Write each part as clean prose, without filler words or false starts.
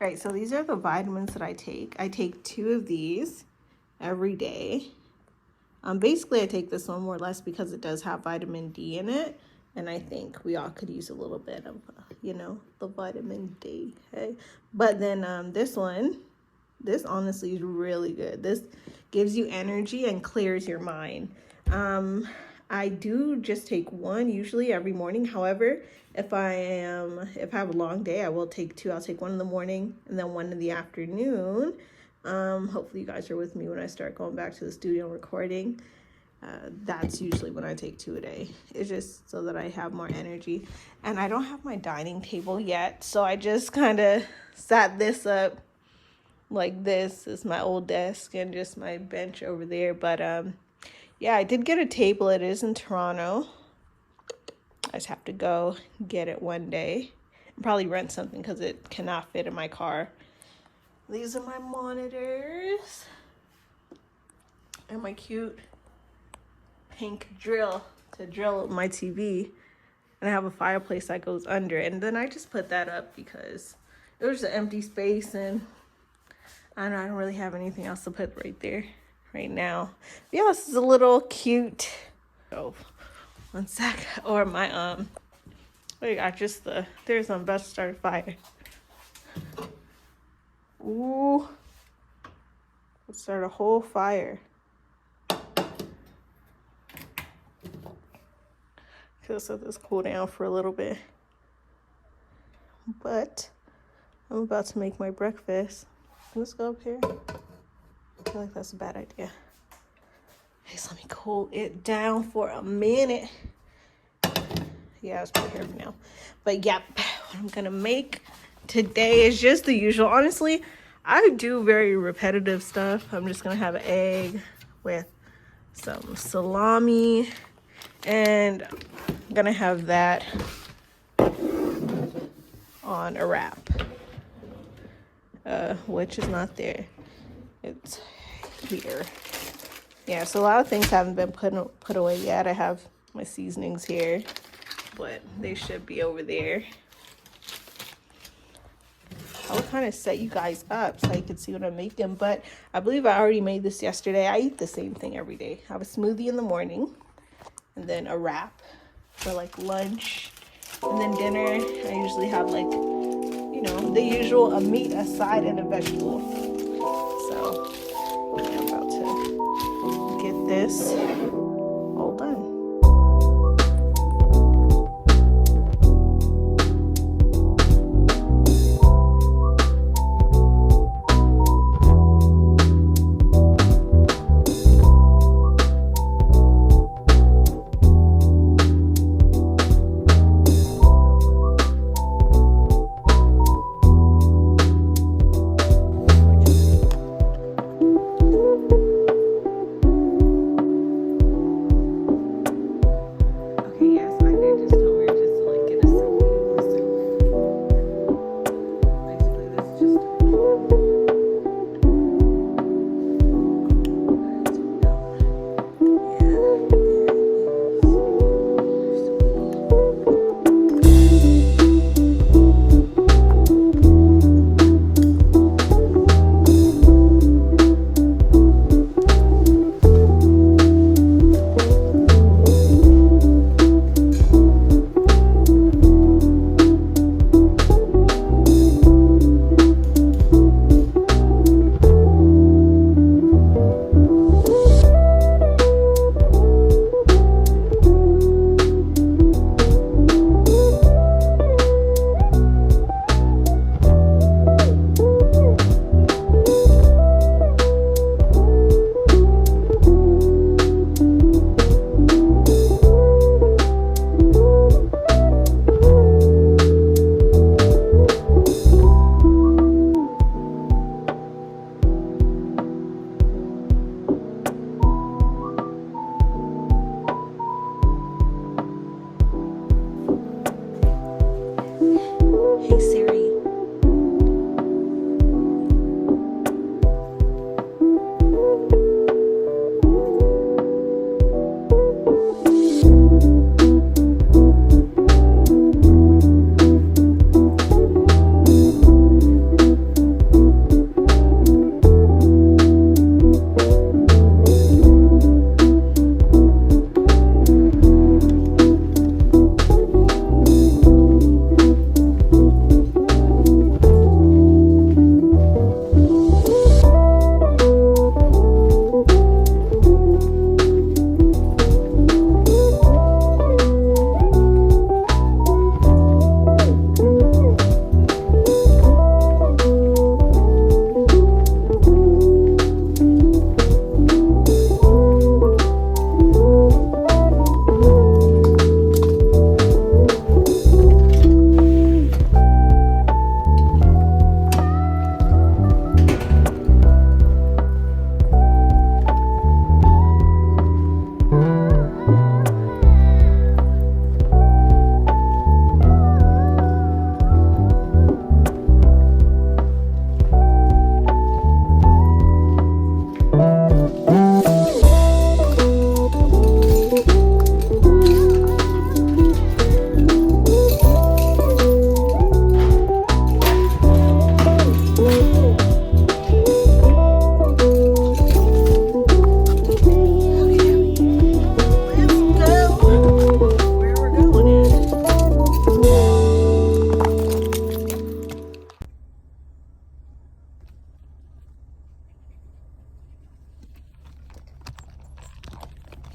Right, so these are the vitamins that I take. I take 2 of these every day. Basically, I take this one more or less because it does have vitamin D in it. And I think we all could use a little bit of, the vitamin D, okay? But then this honestly is really good. This gives you energy and clears your mind. I do just take one usually every morning. However, if I have a long day, I will take 2. I'll take one in the morning and then one in the afternoon. Hopefully you guys are with me when I start going back to the studio and recording. That's usually when I take 2 a day. It's just so that I have more energy. And I don't have my dining table yet, so I just kind of sat this up like this. Is my old desk and just my bench over there. But yeah, I did get a table. It is in Toronto. I just have to go get it one day and probably rent something because it cannot fit in my car. These are my monitors and my cute pink drill to drill my TV. And I have a fireplace that goes under it. And then I just put that up because it was an empty space and I don't really have anything else to put right there right now. Yeah, this is a little cute. Oh, one sec. Or my wait, I just there's I'm about to start a fire. Ooh, let's start a whole fire. Let's let this cool down for a little bit. But I'm about to make my breakfast. Let's go up here. I feel like that's a bad idea. Okay, so let me cool it down for a minute. Yeah, it's pretty here for now. But yep, what I'm gonna make today is just the usual. Honestly, I do very repetitive stuff. I'm just gonna have an egg with some salami, and I'm gonna have that on a wrap, which is not there. It's here. Yeah, so a lot of things haven't been put away yet. I have my seasonings here, but they should be over there. I will kind of set you guys up so you can see what I'm making, but I believe I already made this yesterday. I eat the same thing every day. I have a smoothie in the morning and then a wrap for like lunch, and then dinner I usually have like, the usual, a meat, a side, and a vegetable. So I'm about to get this all done.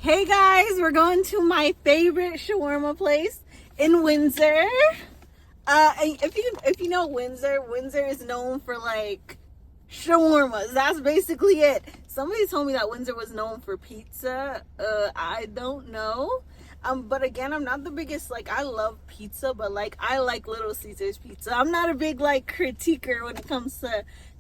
Hey guys, we're going to my favorite shawarma place in Windsor. And if you know Windsor, Windsor is known for like shawarmas. That's basically it. Somebody told me that Windsor was known for pizza. I don't know. But again, I'm not the biggest, like, I love pizza, but like I like Little Caesars pizza. I'm not a big like critiquer when it comes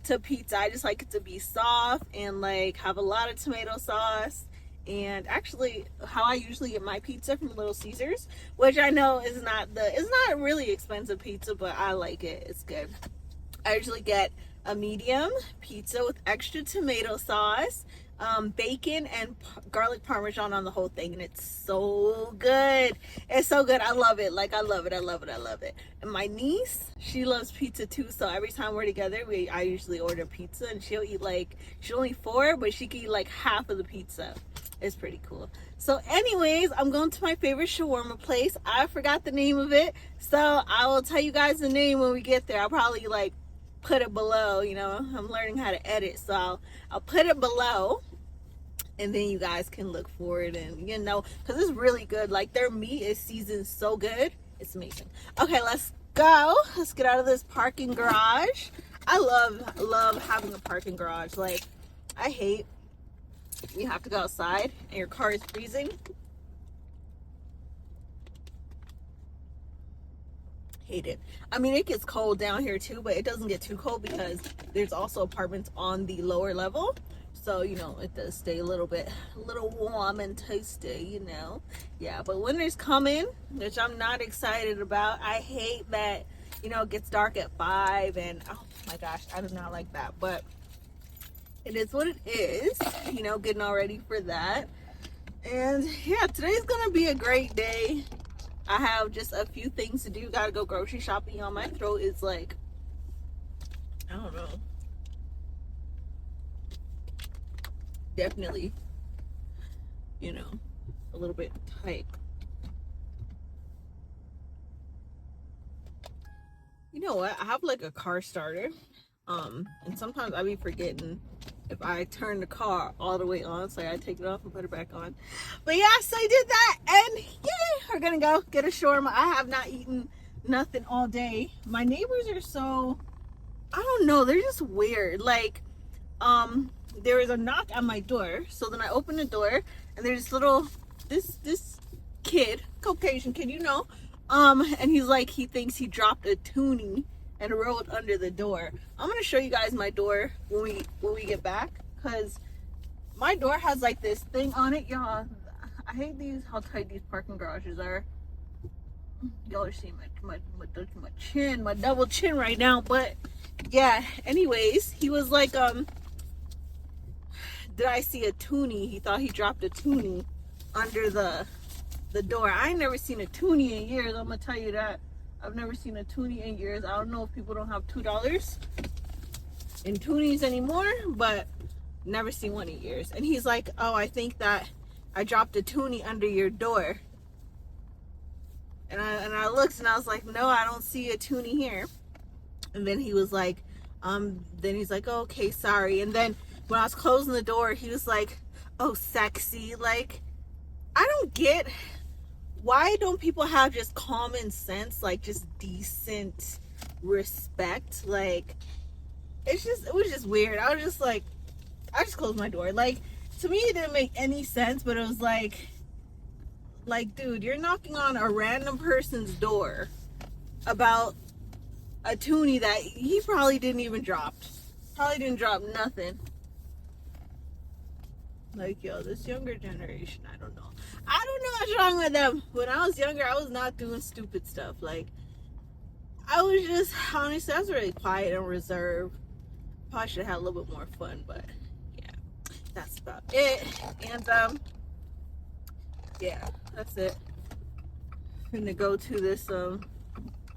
to pizza. I just like it to be soft and like have a lot of tomato sauce. And actually, how I usually get my pizza from Little Caesars, which I know is it's not really expensive pizza, but I like it. It's good. I usually get a medium pizza with extra tomato sauce, bacon and garlic parmesan on the whole thing, and it's so good. It's so good. I love it. Like, I love it. I love it. I love it. And my niece, she loves pizza too, so every time we're together, I usually order pizza, and she'll only 4, but she can eat like half of the pizza. It's pretty cool. So anyways, I'm going to my favorite shawarma place. I forgot the name of it, so I will tell you guys the name when we get there. I'll probably like put it below, you know. I'm learning how to edit, so I'll put it below, and then you guys can look for it, and you know, because it's really good. Like, their meat is seasoned so good. It's amazing. Okay, let's go. Let's get out of this parking garage. I love having a parking garage. Like, I hate you have to go outside and your car is freezing. Hate it. I mean, it gets cold down here too, but it doesn't get too cold because there's also apartments on the lower level, so you know, it does stay a little warm and toasty, you know. Yeah, but winter's coming, which I'm not excited about. I hate that, you know, it gets dark at 5, and oh my gosh, I do not like that, but it is what it is, you know, getting all ready for that. And yeah, today's gonna be a great day. I have just a few things to do. Gotta go grocery shopping. On my throat is like, I don't know, definitely, you know, a little bit tight. You know what? I have like a car starter. And sometimes I be forgetting if I turn the car all the way on, so I take it off and put it back on. But yeah, so I did that, and yeah, we're gonna go get a shawarma. I have not eaten nothing all day. My neighbors are so, I don't know, they're just weird. Like, there was a knock on my door, so then I opened the door, and there's this kid, Caucasian kid, you know, and he's like, he thinks he dropped a toonie and rolled under the door. I'm gonna show you guys my door when we get back, because my door has like this thing on it, y'all. I hate how tight these parking garages are. Y'all are seeing my chin, my double chin right now. But yeah, anyways, he was like, did I see a toonie? He thought he dropped a toonie under the door. I ain't never seen a toonie in years, I'm gonna tell you that. I've never seen a toonie in years. I don't know if people don't have $2 in toonies anymore, but never seen one in years. And he's like, oh, I think that I dropped a toonie under your door. And I looked, and I was like, no, I don't see a toonie here. And then he was like, then he's like, oh, okay, sorry. And then when I was closing the door, he was like, oh, sexy. Like, I don't get, why don't people have just common sense, like just decent respect? Like, it was just weird. I was just like, I just closed my door. Like, to me, it didn't make any sense, but it was like, dude, you're knocking on a random person's door about a toonie that he probably didn't even drop. Probably didn't drop nothing. Like, yo, this younger generation, I don't know what's wrong with them. When I was younger, I was not doing stupid stuff. Like, I was just, honestly, I was really quiet and reserved. Probably should have had a little bit more fun, but yeah, that's about it. And yeah, that's it. I'm gonna go to this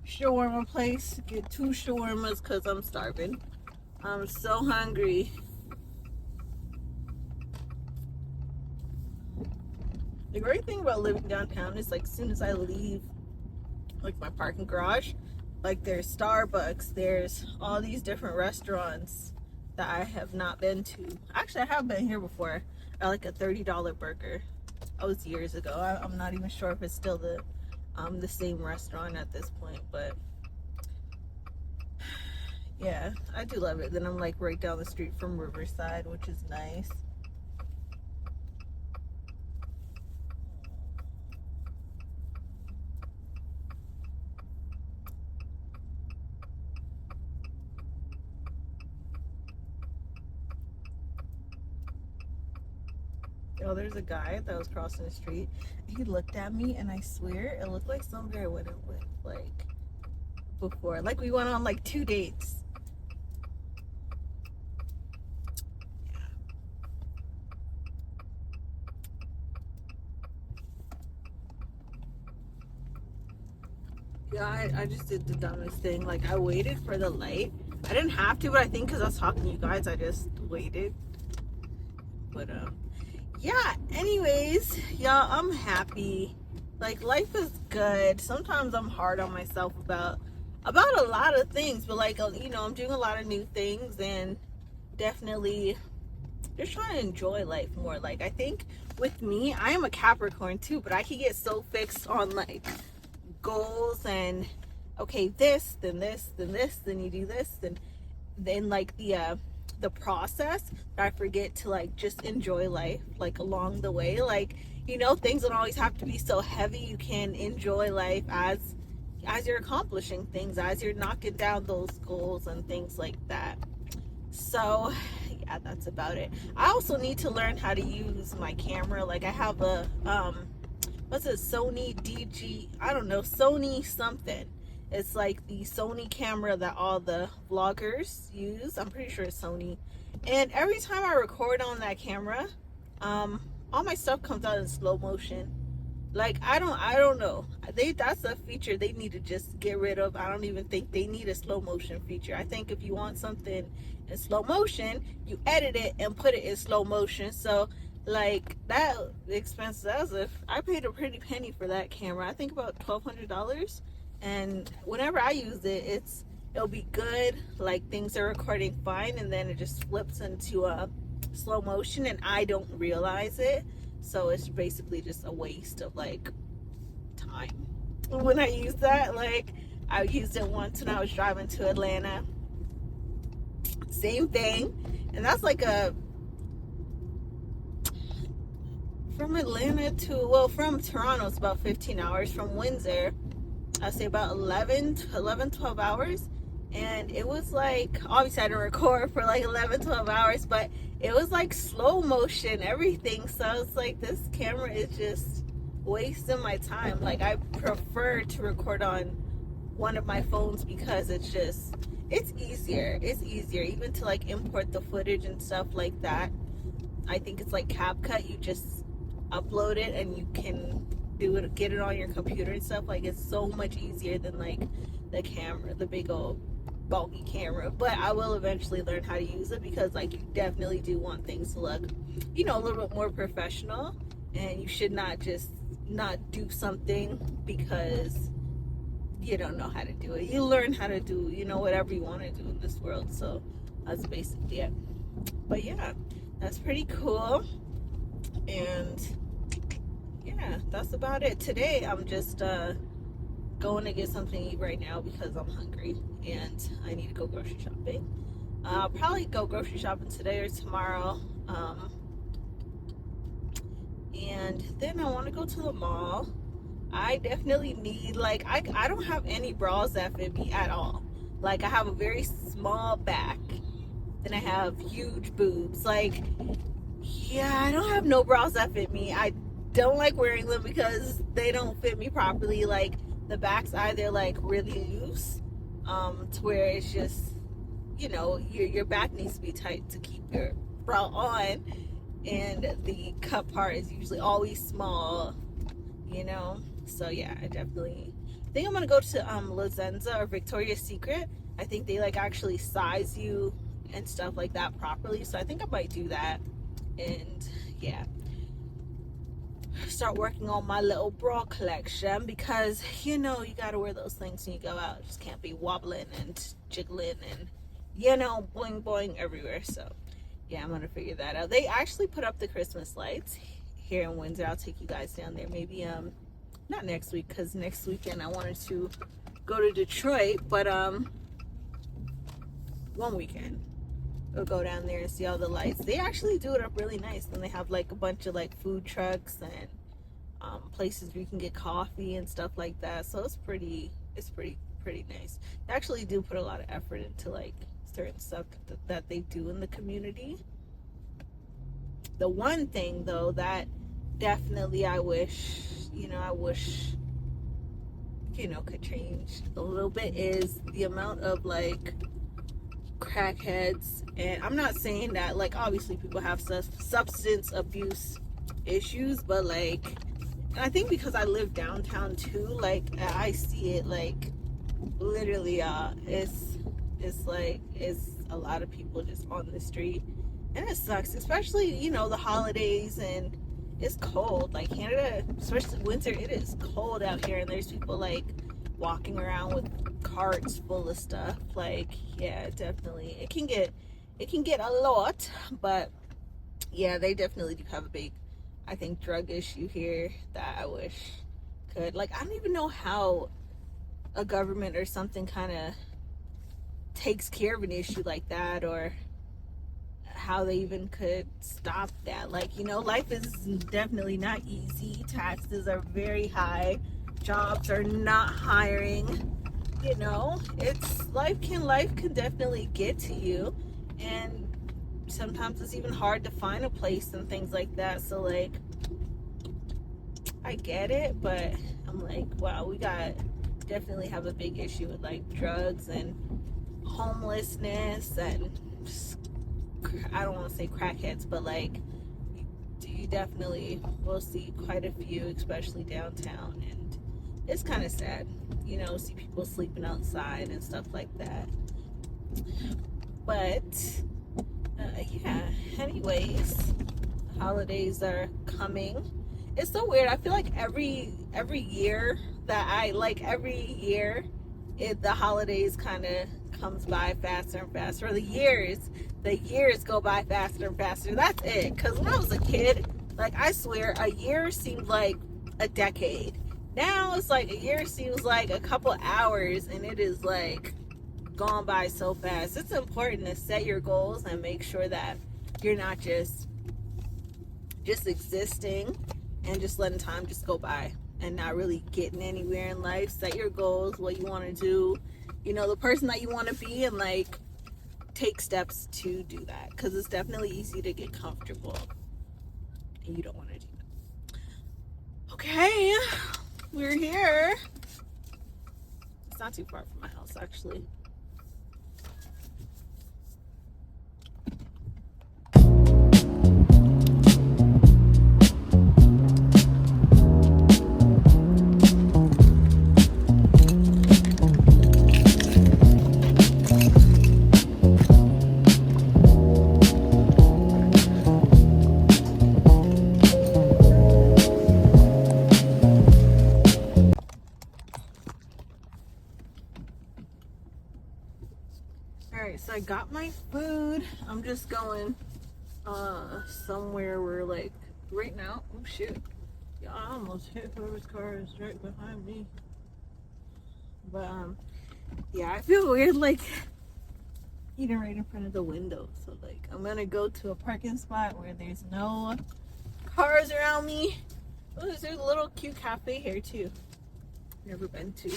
shawarma place, get 2 shawarmas because I'm starving. I'm so hungry. The great thing about living downtown is, like, as soon as I leave, like, my parking garage, like, there's Starbucks, there's all these different restaurants that I have not been to. Actually, I have been here before. I like a $30 burger. That was years ago. I'm not even sure if it's still the same restaurant at this point, but yeah, I do love it. Then I'm like right down the street from Riverside, which is nice. Oh, there's a guy that was crossing the street. He looked at me, and I swear it looked like somebody I went out with, like before. Like we went on like 2 dates. Yeah, I just did the dumbest thing. Like I waited for the light. I didn't have to, but I think because I was talking to you guys, I just waited. But yeah. Anyways, y'all, I'm happy. Like life is good. Sometimes I'm hard on myself about a lot of things, but like you know, I'm doing a lot of new things and definitely just trying to enjoy life more. Like I think with me, I am a Capricorn too, but I can get so fixed on like goals and okay, this, then this, then this, then you do this, then like the process that I forget to like just enjoy life like along the way. Like, you know, things don't always have to be so heavy. You can enjoy life as you're accomplishing things, as you're knocking down those goals and things like that. So yeah, that's about it. I also need to learn how to use my camera. Like I have a what's it, Sony DG, I don't know, Sony something. It's like the Sony camera that all the vloggers use. I'm pretty sure it's Sony. And every time I record on that camera, all my stuff comes out in slow motion. Like I don't know. That's a feature they need to just get rid of. I don't even think they need a slow motion feature. I think if you want something in slow motion, you edit it and put it in slow motion. So like that expense, as if I paid a pretty penny for that camera. I think about $1,200, and whenever I use it, it'll be good. Like things are recording fine, and then it just flips into a slow motion, and I don't realize it. So it's basically just a waste of like time when I use that. Like I used it once when I was driving to Atlanta. Same thing, and that's like a from Atlanta to, well, from Toronto, it's about 15 hours. From Windsor, I'd say about 12 hours. And it was like, obviously I didn't record for like 11, 12 hours, but it was like slow motion, everything. So it's like, this camera is just wasting my time. Like I prefer to record on one of my phones because it's easier. It's easier even to like import the footage and stuff like that. I think it's like CapCut. You just upload it and you can get it on your computer and stuff. Like it's so much easier than like the camera, the big old bulky camera. But I will eventually learn how to use it because like you definitely do want things to look, you know, a little bit more professional, and you should not just not do something because you don't know how to do it. You learn how to do, you know, whatever you want to do in this world. So that's basically it. But yeah, that's pretty cool. And yeah, that's about it. Today I'm just going to get something to eat right now because I'm hungry and I need to go grocery shopping. I'll probably go grocery shopping today or tomorrow. And then I want to go to the mall. I definitely need, like, I don't have any bras that fit me at all. Like I have a very small back, then I have huge boobs. Like, yeah, I don't have no bras that fit me. I don't like wearing them because they don't fit me properly. Like the back's either like really loose, to where it's just, you know, your back needs to be tight to keep your bra on, and the cup part is usually always small, you know. So yeah, I think I'm gonna go to La Senza or Victoria's Secret. I think they like actually size you and stuff like that properly. So I think I might do that. And yeah, start working on my little bra collection because, you know, you gotta wear those things when you go out. You just can't be wobbling and jiggling and, you know, boing boing everywhere. So yeah, I'm gonna figure that out. They actually put up the Christmas lights here in Windsor. I'll take you guys down there. Maybe not next week, because next weekend I wanted to go to Detroit, but one weekend we'll go down there and see all the lights. They actually do it up really nice, and they have like a bunch of like food trucks and places where you can get coffee and stuff like that. So it's pretty nice. They actually do put a lot of effort into like certain stuff that they do in the community. The one thing though that definitely I wish could change a little bit is the amount of like crackheads. And I'm not saying that, like, obviously people have substance abuse issues, but like, I think because I live downtown too, like I see it like literally it's a lot of people just on the street, and it sucks, especially the holidays, and it's cold. Like Canada, especially winter, it is cold out here, and there's people like walking around with carts full of stuff. Like, yeah, definitely it can get a lot. But yeah, they definitely do have a big, I think, drug issue here that I wish could, like, I don't even know how a government or something kind of takes care of an issue like that, or how they even could stop that. Like, life is definitely not easy. Taxes are very high. Jobs are not hiring. It's life can definitely get to you, and sometimes it's even hard to find a place and things like that. So like, I get it, but I'm like, wow, we definitely have a big issue with like drugs and homelessness, and I don't want to say crackheads, but like, you definitely will see quite a few, especially downtown, and it's kind of sad, see people sleeping outside and stuff like that. But yeah, anyways, holidays are coming. It's so weird. I feel like every year the holidays kind of comes by faster and faster. The years go by faster and faster. That's it. Because when I was a kid, like, I swear a year seemed like a decade. Now it's like a year seems like a couple hours, and it is like gone by so fast. It's important to set your goals and make sure that you're not just existing and just letting time just go by and not really getting anywhere in life. Set your goals, what you want to do, the person that you want to be, and like take steps to do that, because it's definitely easy to get comfortable, and you don't want to do that. Okay, we're here. It's not too far from my house, actually. So I got my food. I'm just going somewhere where, like, right now, oh shit, yeah, I almost hit whoever's car is right behind me. But yeah, I feel weird like eating right in front of the window. So like, I'm gonna go to a parking spot where there's no cars around me. Oh, there's a little cute cafe here too, never been to.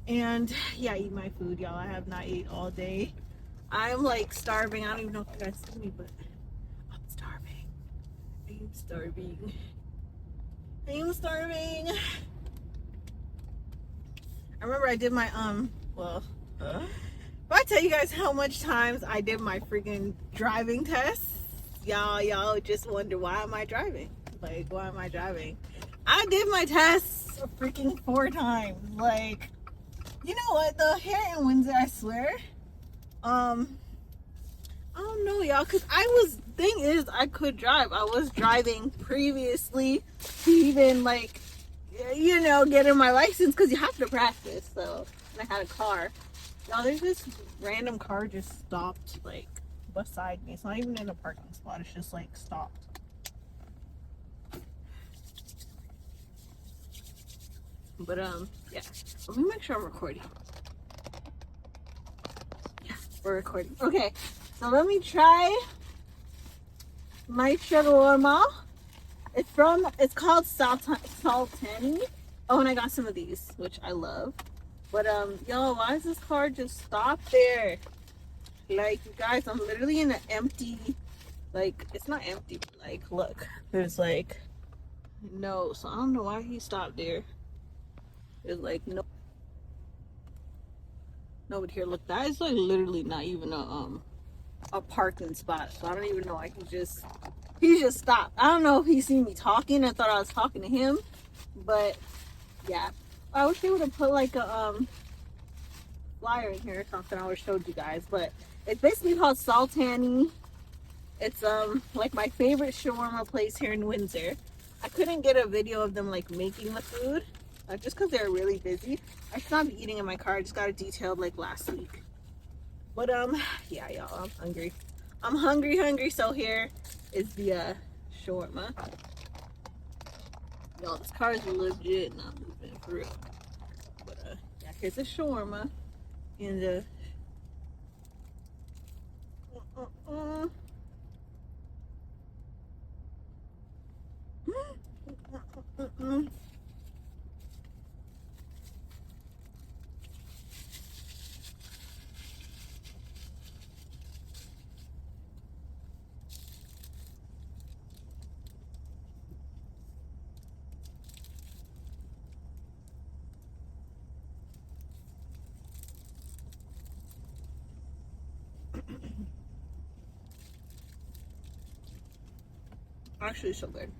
And yeah, eat my food, y'all. I have not ate all day. I'm like starving. I don't even know if you guys see me, but I'm starving. I am starving. I remember I did my if I tell you guys how much times I did my freaking driving test, y'all just wonder, why am I driving? Like, why am I driving? I did my tests freaking 4 times. Like, you know what though? Here in Windsor, I swear, I don't know, y'all, because thing is, I could drive. I was driving previously to even, like, getting my license, because you have to practice. So, and I had a car. Y'all, there's this random car just stopped, like, beside me. It's not even in a parking spot. It's just, like, stopped. But yeah. Let me make sure I'm recording. Yeah, we're recording. Okay, so let me try my shawarma. It's called Sultani. Oh, and I got some of these, which I love. But yo, why is this car just stop there? Like, you guys, I'm literally in an empty, like, it's not empty, but like, look, there's like no, so I don't know why he stopped there. There's like nobody here. Look, that is like literally not even a parking spot. So I don't even know why he just stopped. I don't know if he seen me talking and thought I was talking to him, but yeah. I wish they would have put like a flyer in here or something. I would have showed you guys, but it's basically called Sultani. It's like my favorite shawarma place here in Windsor. I couldn't get a video of them like making the food just because they're really busy. I should not be eating in my car. I just got it detailed like last week. But yeah, y'all, I'm hungry. I'm hungry. So here is the shawarma. Y'all, this car is legit not moving for real. But yeah, here's the shawarma and the actually so good.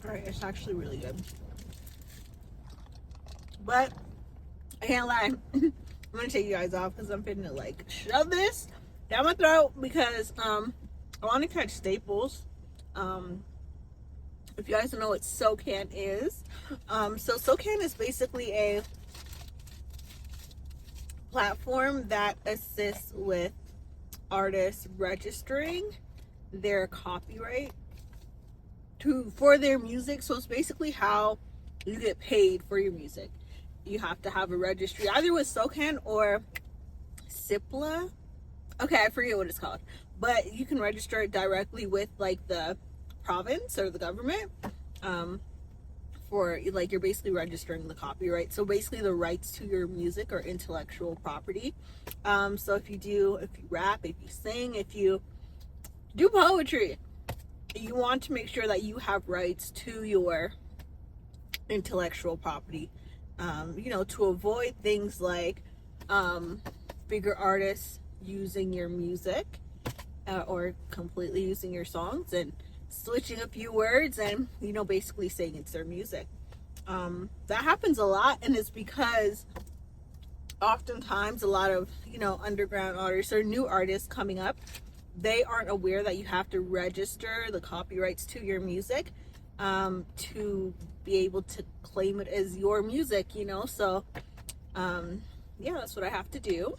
Alright, it's actually really good. But I can't lie. I'm gonna take you guys off because I'm finna like shove this down my throat because I want to catch Staples. If you guys don't know what SoCan is, so SoCan is basically a platform that assists with artists registering their copyright for their music. So it's basically how you get paid for your music. You have to have a registry either with SoCan or CIPLA. Okay, I forget what it's called, but you can register it directly with like the province or the government. For like, you're basically registering the copyright, so basically the rights to your music or intellectual property. So if you rap, if you sing, if you do poetry, you want to make sure that you have rights to your intellectual property, to avoid things like bigger artists using your music or completely using your songs and switching a few words and basically saying it's their music. That happens a lot, and it's because oftentimes a lot of underground artists or new artists coming up, they aren't aware that you have to register the copyrights to your music to be able to claim it as your music, you know. So yeah, that's what I have to do.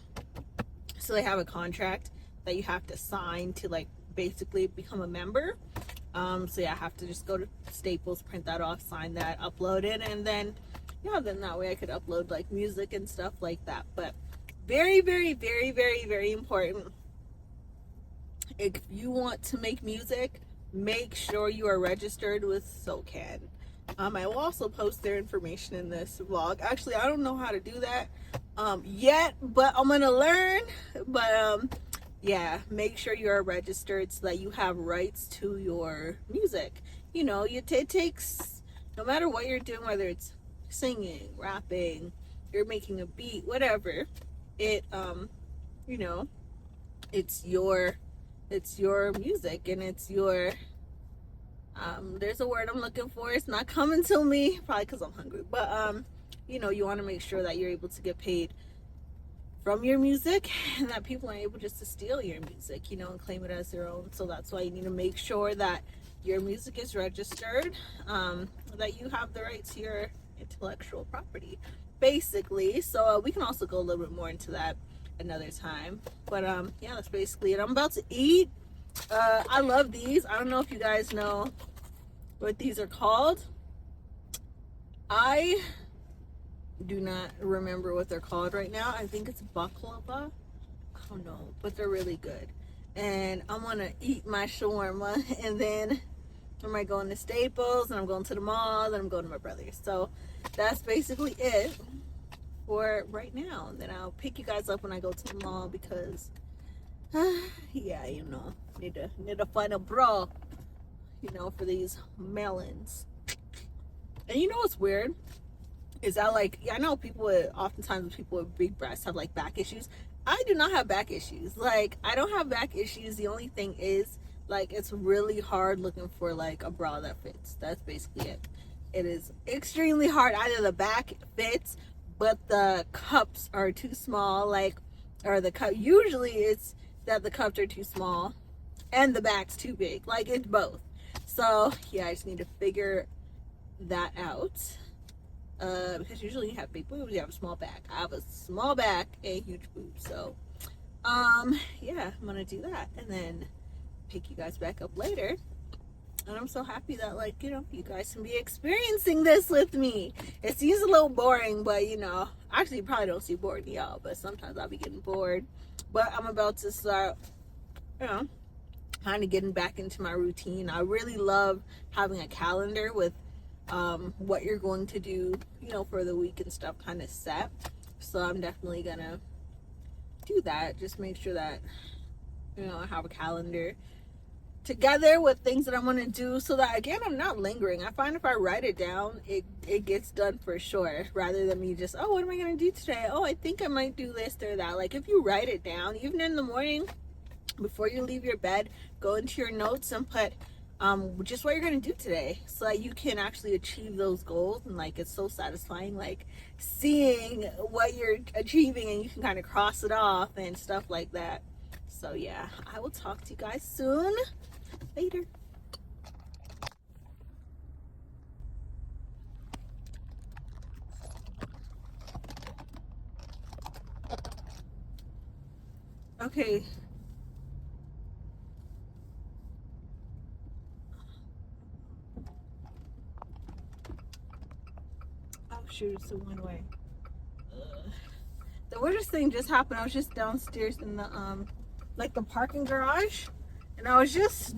So they have a contract that you have to sign to like basically become a member. So yeah, I have to just go to Staples, print that off, sign that, upload it, and then yeah, then that way I could upload like music and stuff like that. But very, very, very, very, very important. If you want to make music, make sure you are registered with SOCAN. I will also post their information in this vlog. Actually, I don't know how to do that yet, but I'm gonna learn. But yeah, make sure you are registered so that you have rights to your music. You know, it takes, no matter what you're doing, whether it's singing, rapping, you're making a beat, whatever, it you know, it's your music, and it's your there's a word I'm looking for, it's not coming to me, probably because I'm hungry, but you know, you want to make sure that you're able to get paid from your music, and that people aren't able just to steal your music, you know, and claim it as their own. So that's why you need to make sure that your music is registered, that you have the right to your intellectual property, basically. So we can also go a little bit more into that another time. But yeah, that's basically it. I'm about to eat. I love these. I don't know if you guys know what these are called. I do not remember what they're called right now. I think it's baklava. I don't know, but they're really good. And I'm gonna eat my shawarma, and then I might go into Staples, and I'm going to the mall, then I'm going to my brother's. So that's basically it for right now. And then I'll pick you guys up when I go to the mall, because yeah, you know, need to find a bra, you know, for these melons. And you know what's weird is that, like, I know oftentimes people with big breasts have like back issues. I do not have back issues. Like, I don't have back issues. The only thing is, like, it's really hard looking for like a bra that fits. That's basically it. It is extremely hard. Either the back fits, but the cups are too small, like, or the cup, usually it's that the cups are too small and the back's too big. Like, it's both. So yeah, I just need to figure that out. Because usually you have big boobs, you have a small back. I have a small back and huge boobs. So yeah, I'm gonna do that and then pick you guys back up later. And I'm so happy that, like, you know, you guys can be experiencing this with me. It seems a little boring, but, you know, actually you probably don't see bored to y'all, but sometimes I'll be getting bored. But I'm about to start, you know, kind of getting back into my routine. I really love having a calendar with what you're going to do, you know, for the week and stuff kind of set. So I'm definitely gonna do that. Just make sure that, you know, I have a calendar together with things that I want to do, so that, again, I'm not lingering. I find if I write it down, it gets done for sure, rather than me just, oh, what am I gonna do today? Oh, I think I might do this or that. Like, if you write it down, even in the morning before you leave your bed, go into your notes and put just what you're gonna do today, so that you can actually achieve those goals. And, like, it's so satisfying, like, seeing what you're achieving, and you can kind of cross it off and stuff like that. So yeah, I will talk to you guys soon. Later. Okay. Oh shoot, it's the one way. The weirdest thing just happened. I was just downstairs in the like the parking garage, and I was just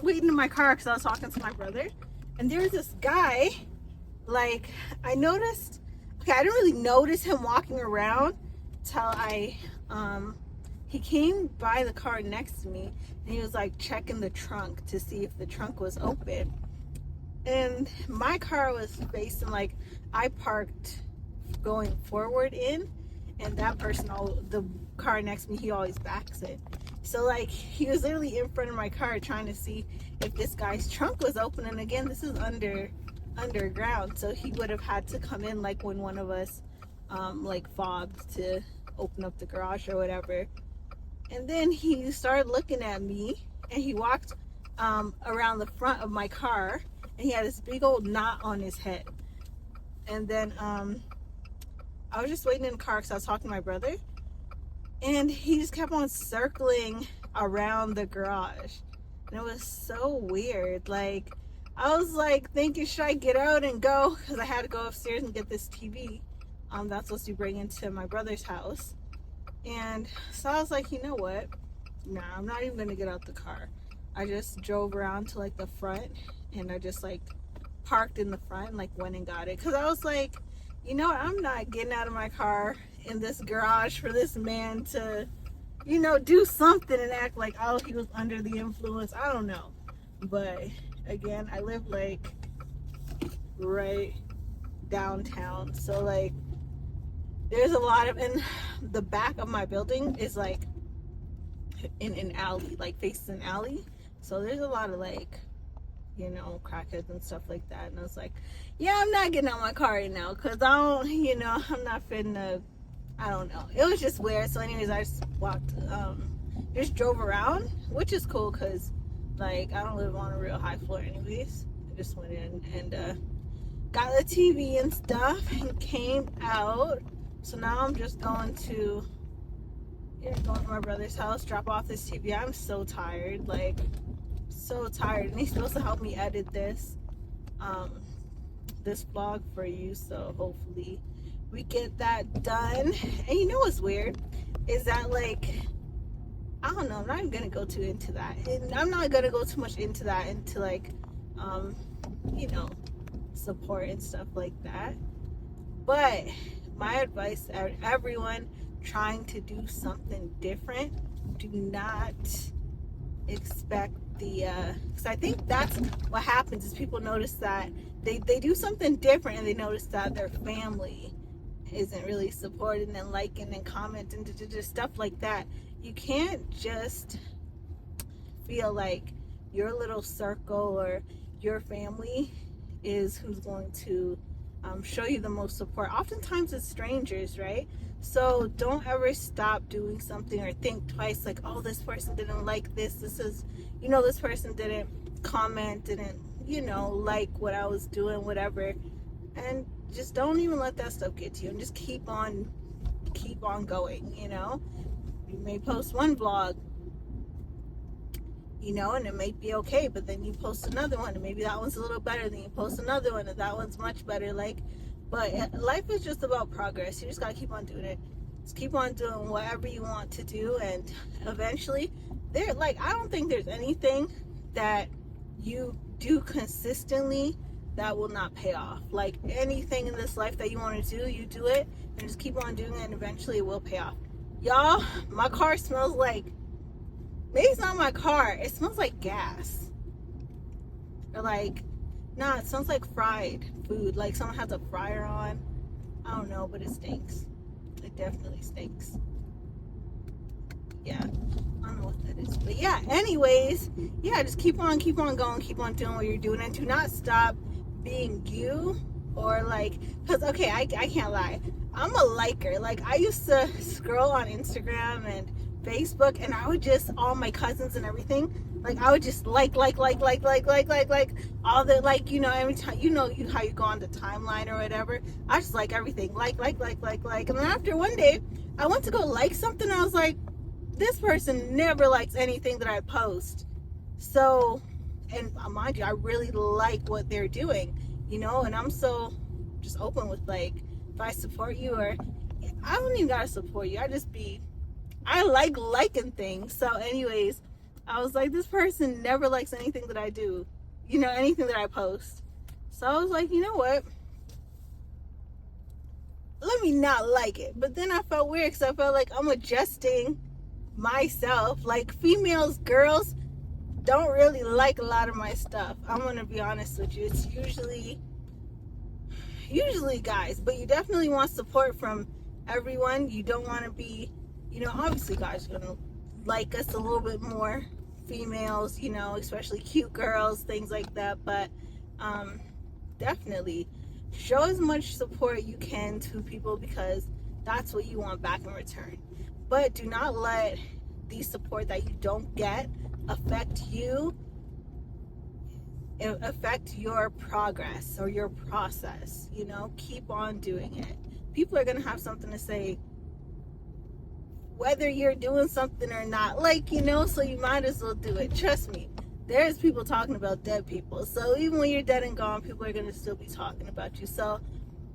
waiting in my car because I was talking to my brother, and there was this guy. Like, I noticed, okay, I didn't really notice him walking around till he came by the car next to me, and he was like checking the trunk to see if the trunk was open. And my car was facing, like, I parked going forward in, and that person, the car next to me, he always backs it. So, like, he was literally in front of my car trying to see if this guy's trunk was open. And again, this is underground, so he would have had to come in, like, when one of us like fobbed to open up the garage or whatever. And then he started looking at me, and he walked around the front of my car, and he had this big old knot on his head. And then I was just waiting in the car because I was talking to my brother, and he just kept on circling around the garage, and it was so weird. Like, I was like thinking, should I get out and go, because I had to go upstairs and get this TV that's supposed to be bringing to my brother's house. And so I was like, you know what, nah, I'm not even gonna get out the car. I just drove around to like the front, and I just like parked in the front and like went and got it, because I was like, you know what, I'm not getting out of my car in this garage for this man to, you know, do something and act like, oh, he was under the influence. I don't know. But again, I live like right downtown, so like there's a lot of, and the back of my building is like in an alley, like faces an alley, so there's a lot of like, you know, crackheads and stuff like that. And I was like, yeah, I'm not getting out my car right now, because I don't, you know, I'm not finna, I don't know. It was just weird. So anyways, I just walked, just drove around, which is cool, because like I don't live on a real high floor anyways. I just went in and got the TV and stuff and came out. So now I'm just going to my brother's house, drop off this TV. I'm so tired, like so tired, and he's supposed to help me edit this this vlog for you, so hopefully we get that done. And you know what's weird is that, like, I don't know, I'm not even gonna go too into that, and I'm not gonna go too much into that, into like you know, support and stuff like that. But my advice to everyone trying to do something different, do not expect the because I think that's what happens, is people notice that they do something different, and they notice that their family isn't really supporting and liking and commenting, just stuff like that. You can't just feel like your little circle or your family is who's going to show you the most support. Oftentimes it's strangers, right? So don't ever stop doing something or think twice, like, oh, this person didn't like this is, you know, this person didn't comment, didn't, you know, like what I was doing, whatever. And just don't even let that stuff get to you, and just keep on going, you know. You may post one vlog, you know, and it might be okay, but then you post another one, and maybe that one's a little better, then you post another one, and that one's much better. Like, but life is just about progress. You just gotta keep on doing it. Just keep on doing whatever you want to do, and eventually I don't think there's anything that you do consistently that will not pay off. Like, anything in this life that you want to do, you do it, and just keep on doing it, and eventually it will pay off. Y'all, my car smells like, maybe it's not my car, it smells like gas. Or like, nah, it smells like fried food, like someone has a fryer on. I don't know, but it stinks. It definitely stinks. Yeah, I don't know what that is, but yeah, anyways, yeah, just keep on going, keep on doing what you're doing, and do not stop being you. Or like, because okay, I can't lie, I'm a liker. Like, I used to scroll on Instagram and Facebook, and I would just, all my cousins and everything, like, I would just like all the, like, you know, every time, you know, how you go on the timeline or whatever, I just like everything, like, and then after one day I went to go like something, I was like, this person never likes anything that I post. So, and mind you, I really like what they're doing, you know, and I'm so just open with, like, if I support you, or I don't even gotta support you, I like liking things. So anyways, I was like, this person never likes anything that I do, you know, anything that I post. So I was like, you know what, let me not like it. But then I felt weird, because I felt like I'm adjusting myself. Like, females, girls don't really like a lot of my stuff. I'm gonna be honest with you. It's usually guys, but you definitely want support from everyone. You don't want to be, you know, obviously guys are gonna like us a little bit more, females, you know, especially cute girls, things like that. But definitely show as much support you can to people, because that's what you want back in return. But do not let the support that you don't get affect you affect your progress or your process. You know, keep on doing it. People are going to have something to say whether you're doing something or not, like, you know, so you might as well do it. Trust me, there's people talking about dead people, so even when you're dead and gone, people are going to still be talking about you. So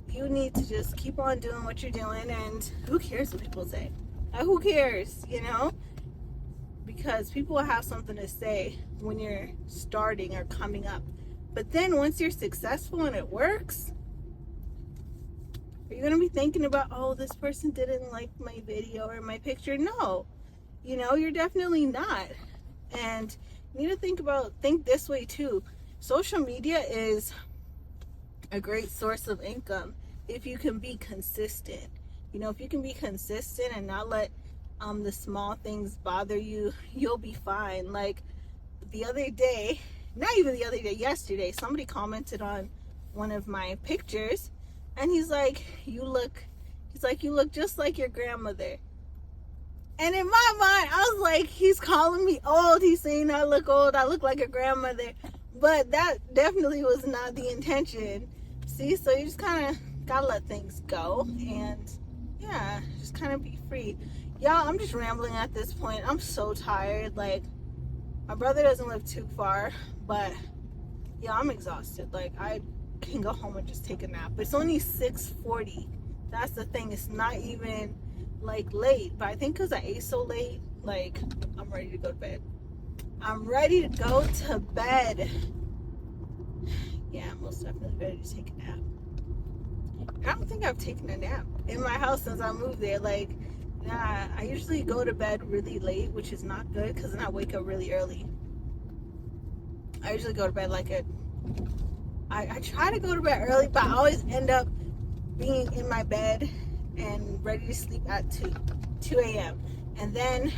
you need to just keep on doing what you're doing, and who cares what people say? Who cares, you know? Because people will have something to say when you're starting or coming up, but then once you're successful and it works, are you going to be thinking about, oh, this person didn't like my video or my picture? No, you know, you're definitely not. And you need to think this way too. Social media is a great source of income if you can be consistent. You know, if you can be consistent and not let the small things bother you, you'll be fine. Like the other day, not even the other day, yesterday, somebody commented on one of my pictures, and he's like, you look just like your grandmother. And in my mind, I was like, he's calling me old. He's saying I look old. I look like a grandmother. But that definitely was not the intention. See, so you just kind of gotta let things go. And yeah, just kind of be free. Y'all, I'm just rambling at this point. I'm so tired. Like, my brother doesn't live too far, but yeah, I'm exhausted. Like, I can go home and just take a nap. It's only 6:40. That's the thing. It's not even like late, but I think because I ate so late, like, I'm ready to go to bed. I'm ready to go to bed. Yeah, I'm most definitely ready to take a nap. I don't think I've taken a nap in my house since I moved there. Like, nah, I usually go to bed really late, which is not good because then I wake up really early. I usually go to bed like I try to go to bed early, but I always end up being in my bed and ready to sleep at 2 a.m. And then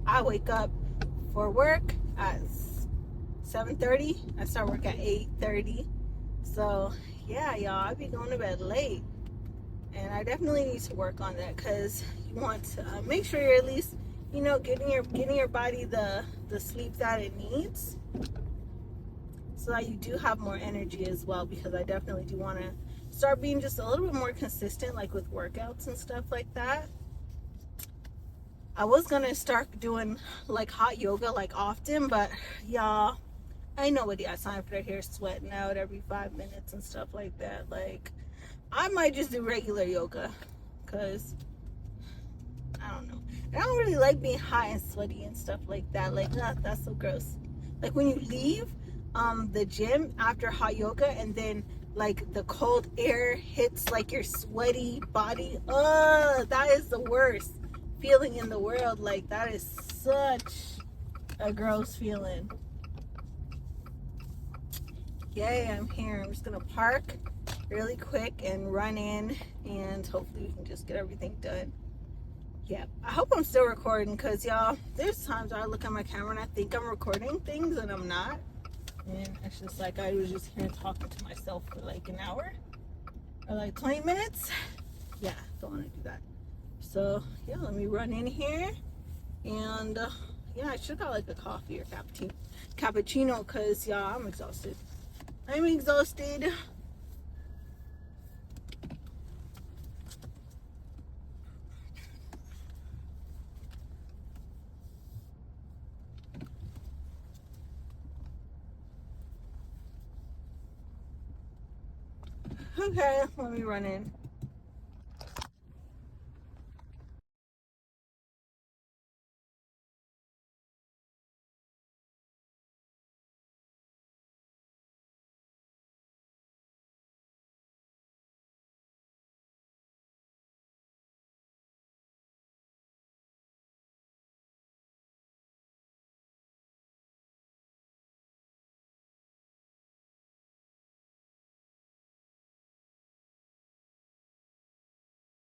I wake up for work at 7:30. I start work at 8:30. So yeah, y'all, I be going to bed late, and I definitely need to work on that because you want to make sure you're at least, you know, getting your body the sleep that it needs, so that you do have more energy as well. Because I definitely do want to start being just a little bit more consistent, like with workouts and stuff like that. I was gonna start doing like hot yoga like often, but y'all, ain't nobody got time for their hair sweating out every 5 minutes and stuff like that. Like, I might just do regular yoga because I don't know. I don't really like being hot and sweaty and stuff like that. Like, that's so gross. Like when you leave the gym after hot yoga and then like the cold air hits like your sweaty body. That is the worst feeling in the world. Like, that is such a gross feeling. Yay, I'm here. I'm just gonna park really quick and run in, and hopefully we can just get everything done. Yeah, I hope I'm still recording, because y'all, there's times I look at my camera and I think I'm recording things and I'm not. And it's just like I was just here talking to myself for like an hour or like 20 minutes. Yeah, don't want to do that. So yeah, let me run in here, and yeah, I should got like a coffee or cappuccino, because y'all, I'm exhausted. I'm exhausted. Okay, let me run in.